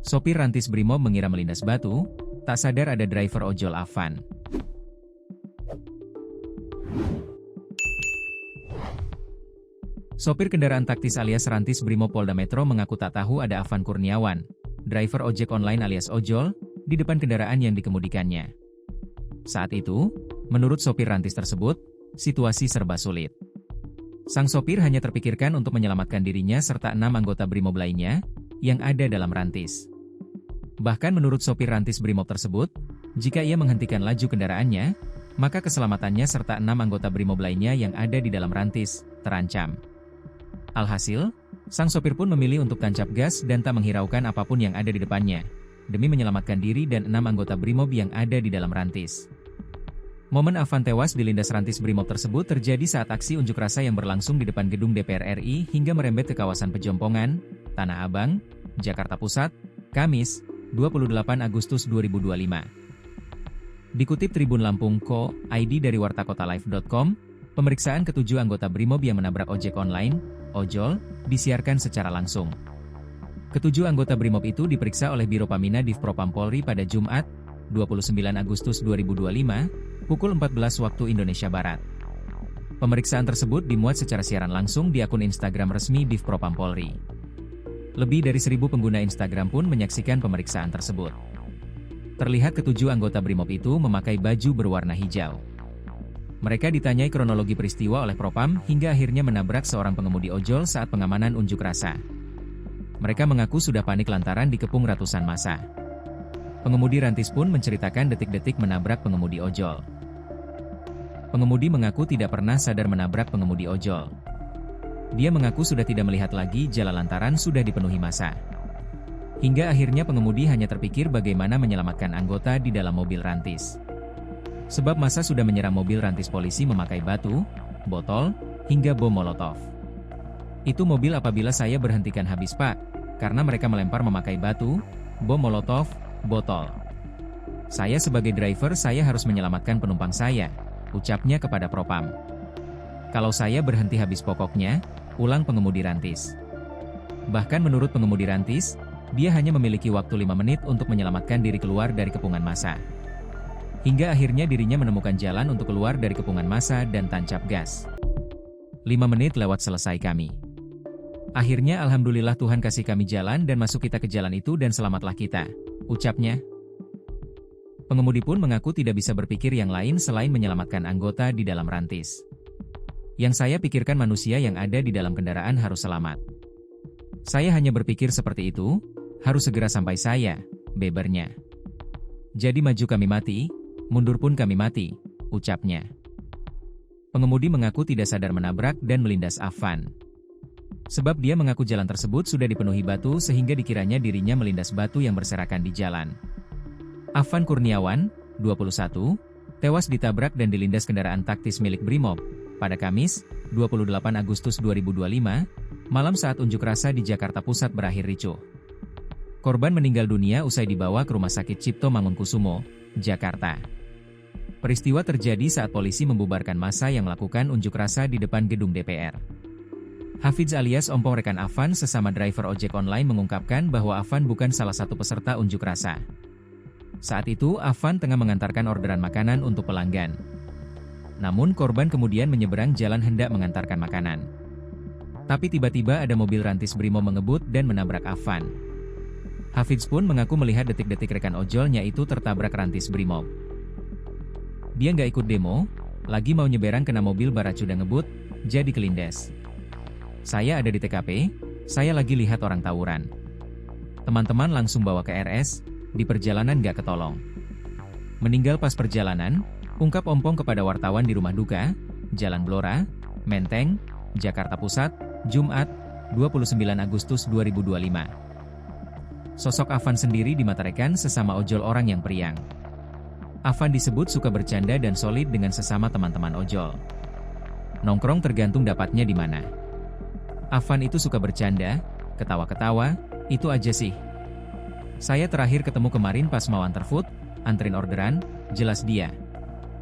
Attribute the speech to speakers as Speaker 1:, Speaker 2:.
Speaker 1: Sopir rantis Brimob mengira melindas batu, tak sadar ada driver ojol Avan. Sopir kendaraan taktis alias rantis Brimob Polda Metro mengaku tak tahu ada Avan Kurniawan, driver ojek online alias ojol, di depan kendaraan yang dikemudikannya. Saat itu, menurut sopir rantis tersebut, situasi serba sulit. Sang sopir hanya terpikirkan untuk menyelamatkan dirinya serta 6 anggota Brimob lainnya, yang ada dalam rantis. Bahkan menurut sopir rantis Brimob tersebut, jika ia menghentikan laju kendaraannya, maka keselamatannya serta 6 anggota Brimob lainnya yang ada di dalam rantis, terancam. Alhasil, sang sopir pun memilih untuk tancap gas dan tak menghiraukan apapun yang ada di depannya, demi menyelamatkan diri dan 6 anggota Brimob yang ada di dalam rantis. Momen Avan tewas dilindas rantis Brimob tersebut terjadi saat aksi unjuk rasa yang berlangsung di depan gedung DPR RI hingga merembet ke kawasan Pejompongan, Tanah Abang, Jakarta Pusat, Kamis, 28 Agustus 2025. Dikutip Tribun Lampung Co.id dari wartakotalive.com, pemeriksaan ketujuh anggota Brimob yang menabrak ojek online, ojol, disiarkan secara langsung. Ketujuh anggota Brimob itu diperiksa oleh Biro Pamina Div Propam Polri pada Jumat, 29 Agustus 2025, pukul 14 waktu Indonesia Barat. Pemeriksaan tersebut dimuat secara siaran langsung di akun Instagram resmi Div Propam Polri. Lebih dari 1.000 pengguna Instagram pun menyaksikan pemeriksaan tersebut. Terlihat ketujuh anggota Brimob itu memakai baju berwarna hijau. Mereka ditanyai kronologi peristiwa oleh Propam hingga akhirnya menabrak seorang pengemudi ojol saat pengamanan unjuk rasa. Mereka mengaku sudah panik lantaran dikepung ratusan massa. Pengemudi rantis pun menceritakan detik-detik menabrak pengemudi ojol. Pengemudi mengaku tidak pernah sadar menabrak pengemudi ojol. Dia mengaku sudah tidak melihat lagi jalan lantaran sudah dipenuhi massa. Hingga akhirnya pengemudi hanya terpikir bagaimana menyelamatkan anggota di dalam mobil rantis. Sebab massa sudah menyerang mobil rantis polisi memakai batu, botol, hingga bom molotov. Itu mobil apabila saya berhentikan habis pak, karena mereka melempar memakai batu, bom molotov, botol. Saya sebagai driver saya harus menyelamatkan penumpang saya, ucapnya kepada Propam. Kalau saya berhenti habis pokoknya, ulang pengemudi rantis. Bahkan menurut pengemudi rantis, dia hanya memiliki waktu 5 menit untuk menyelamatkan diri keluar dari kepungan massa. Hingga akhirnya dirinya menemukan jalan untuk keluar dari kepungan massa dan tancap gas. 5 menit lewat selesai kami. Akhirnya alhamdulillah Tuhan kasih kami jalan dan masuk kita ke jalan itu dan selamatlah kita, ucapnya. Pengemudi pun mengaku tidak bisa berpikir yang lain selain menyelamatkan anggota di dalam rantis. Yang saya pikirkan manusia yang ada di dalam kendaraan harus selamat. Saya hanya berpikir seperti itu, harus segera sampai saya, bebernya. Jadi maju kami mati, mundur pun kami mati, ucapnya. Pengemudi mengaku tidak sadar menabrak dan melindas Avan. Sebab dia mengaku jalan tersebut sudah dipenuhi batu sehingga dikiranya dirinya melindas batu yang berserakan di jalan. Avan Kurniawan, 21, tewas ditabrak dan dilindas kendaraan taktis milik Brimob pada Kamis, 28 Agustus 2025, malam saat unjuk rasa di Jakarta Pusat berakhir ricuh. Korban meninggal dunia usai dibawa ke Rumah Sakit Cipto Mangunkusumo, Jakarta. Peristiwa terjadi saat polisi membubarkan massa yang melakukan unjuk rasa di depan gedung DPR. Hafidz alias Ompong rekan Avan sesama driver ojek online mengungkapkan bahwa Avan bukan salah satu peserta unjuk rasa. Saat itu Avan tengah mengantarkan orderan makanan untuk pelanggan. Namun korban kemudian menyeberang jalan hendak mengantarkan makanan. Tapi tiba-tiba ada mobil rantis Brimob mengebut dan menabrak Avan. Hafidz pun mengaku melihat detik-detik rekan ojolnya itu tertabrak rantis Brimob. Dia nggak ikut demo, lagi mau nyeberang kena mobil baracuda ngebut, jadi kelindes. Saya ada di TKP, saya lagi lihat orang tawuran. Teman-teman langsung bawa ke RS, di perjalanan nggak ketolong. Meninggal pas perjalanan, ungkap Ompong kepada wartawan di rumah duka, Jalan Blora, Menteng, Jakarta Pusat, Jumat, 29 Agustus 2025. Sosok Avan sendiri di mata rekan sesama ojol orang yang periang. Avan disebut suka bercanda dan solid dengan sesama teman-teman ojol. Nongkrong tergantung dapatnya di mana. Avan itu suka bercanda, ketawa-ketawa, itu aja sih. Saya terakhir ketemu kemarin pas mau antar food, anterin orderan, jelas dia.